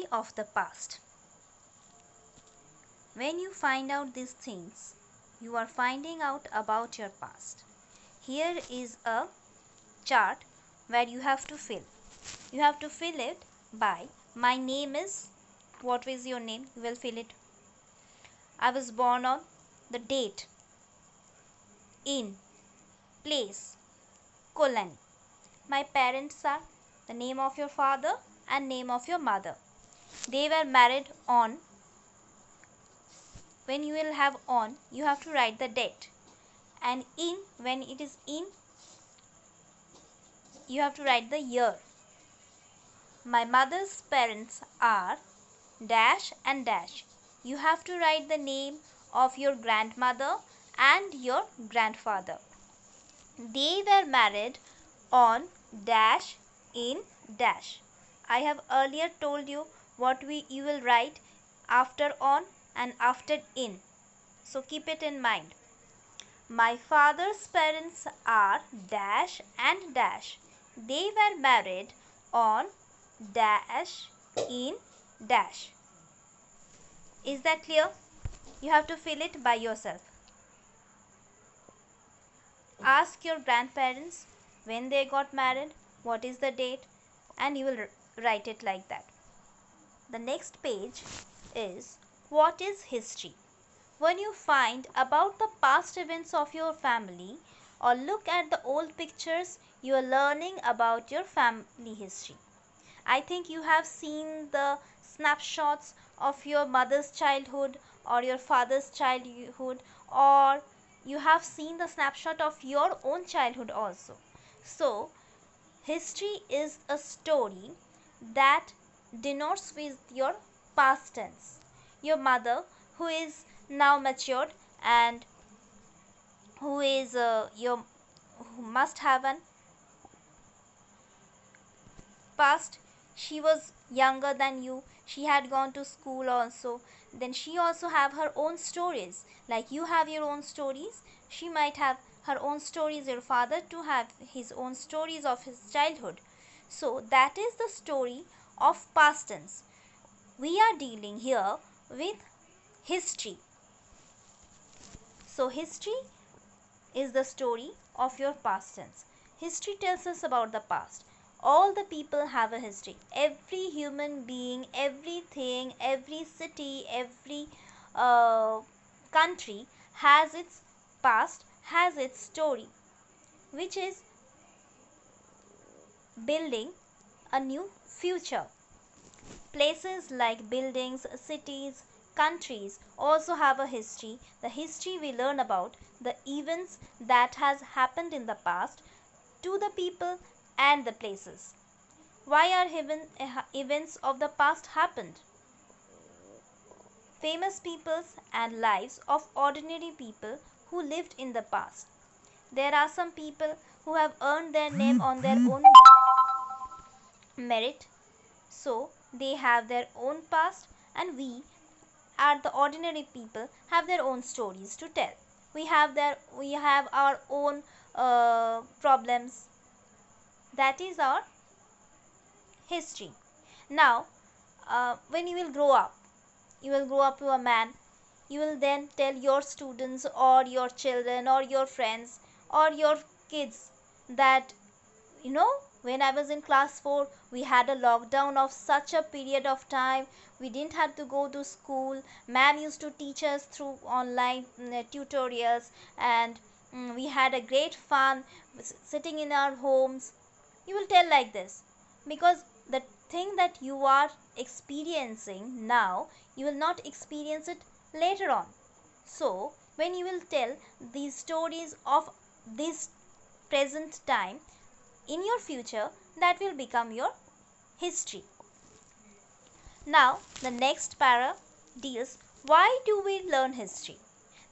history of the past. When you find out these things, you are finding out about your past. Here is a chart where you have to fill. You have to fill it by my name is, what is your name? You will fill it. I was born on the date, in, place, colon. My parents are the name of your father and name of your mother. They were married on. When you will have on, you have to write the date. And in, when it is in, you have to write the year. My mother's parents are dash and dash. You have to write the name of your grandmother and your grandfather. They were married on dash in dash. I have earlier told you what you will write after on and after in. So keep it in mind. My father's parents are dash and dash. They were married on dash in dash. Is that clear? You have to fill it by yourself. Ask your grandparents when they got married, what is the date, and you will write it like that. The next page is what is history? When you find about the past events of your family or look at the old pictures, you are learning about your family history. I think you have seen the snapshots of your mother's childhood or your father's childhood, or you have seen the snapshot of your own childhood also. So, history is a story that denotes with your past tense. Your mother, who is now matured and who is who must have an past. She was younger than you. She had gone to school also. Then she also have her own stories. Like you have your own stories, she might have her own stories. Your father too have his own stories of his childhood. So that is the story of past tense. We are dealing here with history. So history is the story of your past tense. History tells us about the past. All the people have a history. Every human being, everything, every city, every country has its past, has its story, which is building a new future. Places like buildings, cities, countries also have a history. The history we learn about the events that has happened in the past to the people and the places. Why are events of the past happened? Famous peoples and lives of ordinary people who lived in the past. There are some people who have earned their name on their own merit. So they have their own past, and we are the ordinary people have their own stories to tell. We have our own problems. That is our history. Now, when you will grow up to a man, you will then tell your students or your children or your friends or your kids that, when I was in class 4, we had a lockdown of such a period of time. We didn't have to go to school. Ma'am used to teach us through online tutorials, and we had a great fun sitting in our homes. You will tell like this because the thing that you are experiencing now, you will not experience it later on. So, when you will tell these stories of this present time in your future, that will become your history. Now, the next para deals why do we learn history?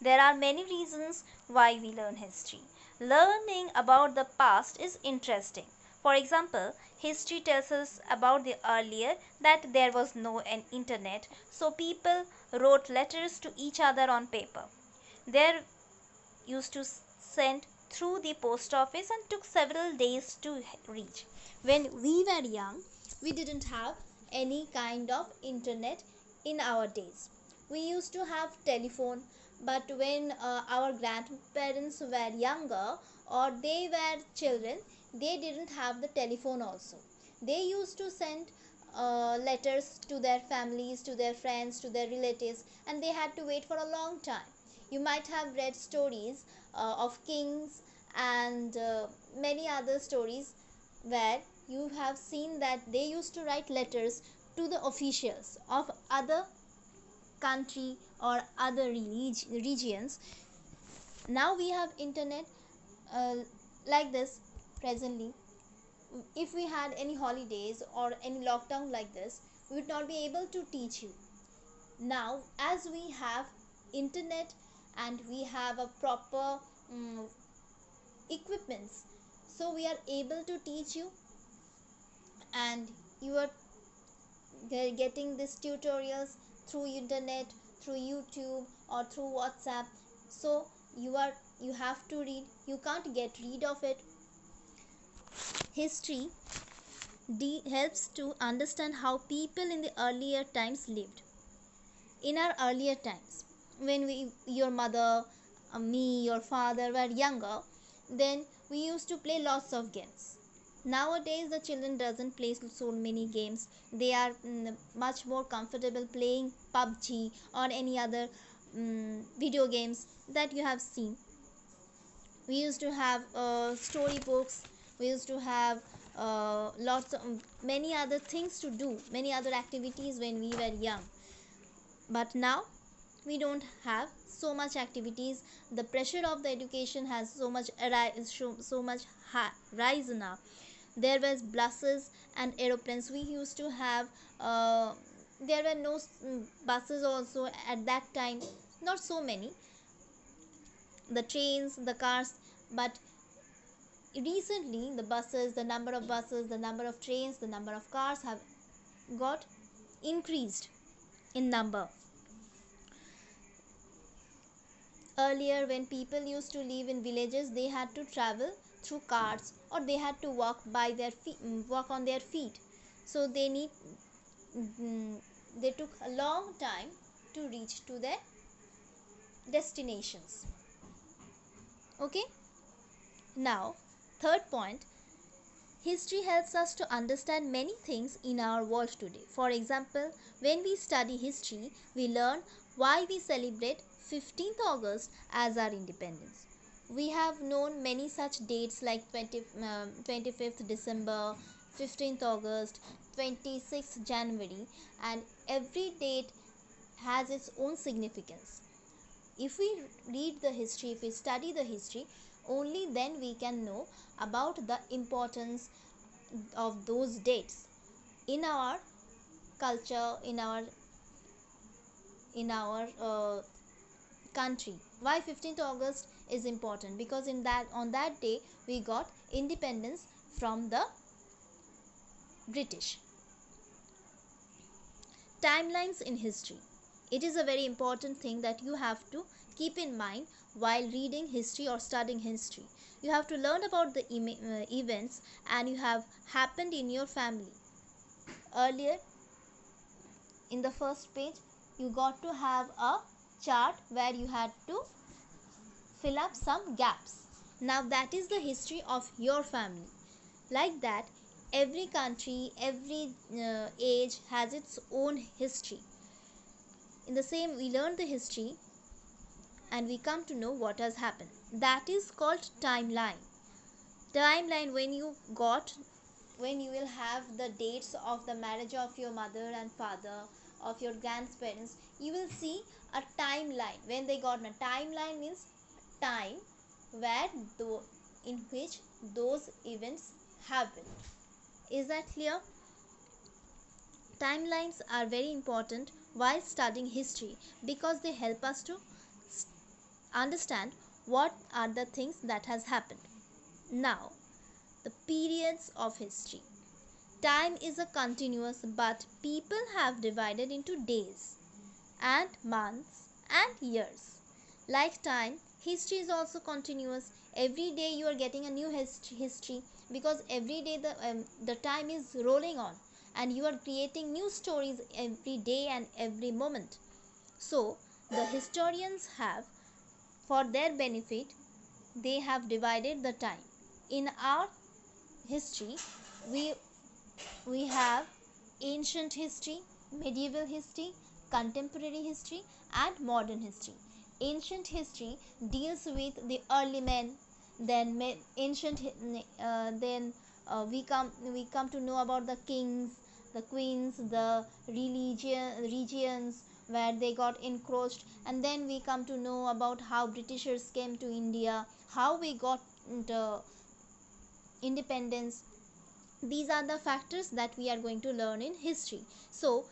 There are many reasons why we learn history. Learning about the past is interesting. For example, history tells us about the earlier that there was no internet, so people wrote letters to each other on paper. They used to send through the post office and took several days to reach. When we were young, we didn't have any kind of internet in our days. We used to have telephone, but when our grandparents were younger or they were children, they didn't have the telephone also. They used to send letters to their families, to their friends, to their relatives, and they had to wait for a long time. You might have read stories of kings and many other stories where you have seen that they used to write letters to the officials of other country or other regions. Now we have internet uh, like this. Presently, if we had any holidays or any lockdown like this, we would not be able to teach you. Now as we have internet and we have a proper equipments, so we are able to teach you, and you are getting these tutorials through internet, through YouTube or through WhatsApp. So you have to read, you can't get rid of it. History helps to understand how people in the earlier times lived. In our earlier times, when your mother, me, your father were younger, then we used to play lots of games. Nowadays the children doesn't play so many games. They are much more comfortable playing PUBG or any other video games that you have seen. We used to have storybooks. We used to have lots of many other things to do, many other activities when we were young. But now we don't have so much activities. The pressure of the education has so much rise now. There was buses and aeroplanes. We used to have there were no buses also at that time, not so many, the trains, the cars. But recently the buses, the number of buses, the number of trains, the number of cars have got increased in number. Earlier, when people used to live in villages, they had to travel through carts or they had to walk by their feet, walk on their feet. So they took a long time to reach to their destinations. Okay. Now, third point, history helps us to understand many things in our world today. For example, when we study history, we learn why we celebrate 15th August as our independence. We have known many such dates like 25th December, 15th August, 26th January, and every date has its own significance. If we read the history, if we study the history, only then we can know about the importance of those dates in our culture, in our country. Why 15th August is important? Because on that day we got independence from the British. Timelines in history. It is a very important thing that you have to keep in mind while reading history or studying history. You have to learn about the events and you have happened in your family. Earlier, in the first page, you got to have a chart where you had to fill up some gaps. Now that is the history of your family. Like that, every country, every age has its own history. In the same, we learn the history and we come to know what has happened. That is called timeline. Timeline, when you will have the dates of the marriage of your mother and father, of your grandparents, you will see a timeline. When they got a timeline means time where in which those events happen. Is that clear? Timelines are very important while studying history because they help us to understand what are the things that has happened. Now, the periods of history. Time is a continuous, but people have divided into days and months and years. Like time, history is also continuous. Every day you are getting a new history because every day the time is rolling on and you are creating new stories every day and every moment. So the historians have, for their benefit, they have divided the time. In our history, we we have ancient history, medieval history, contemporary history, and modern history. Ancient history deals with the early men, then we come to know about the kings, the queens, the regions where they got encroached, and then we come to know about how Britishers came to India, how we got independence. These are the factors that we are going to learn in history. So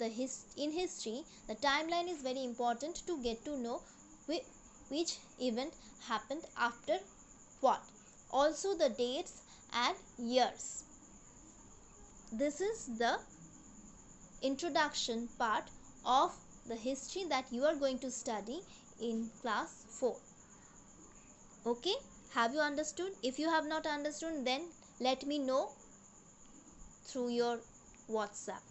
in history, the timeline is very important to get to know which event happened after what, also the dates and years. This is the introduction part of the history that you are going to study in class 4. Okay, have you understood? If you have not understood, then let me know through your WhatsApp.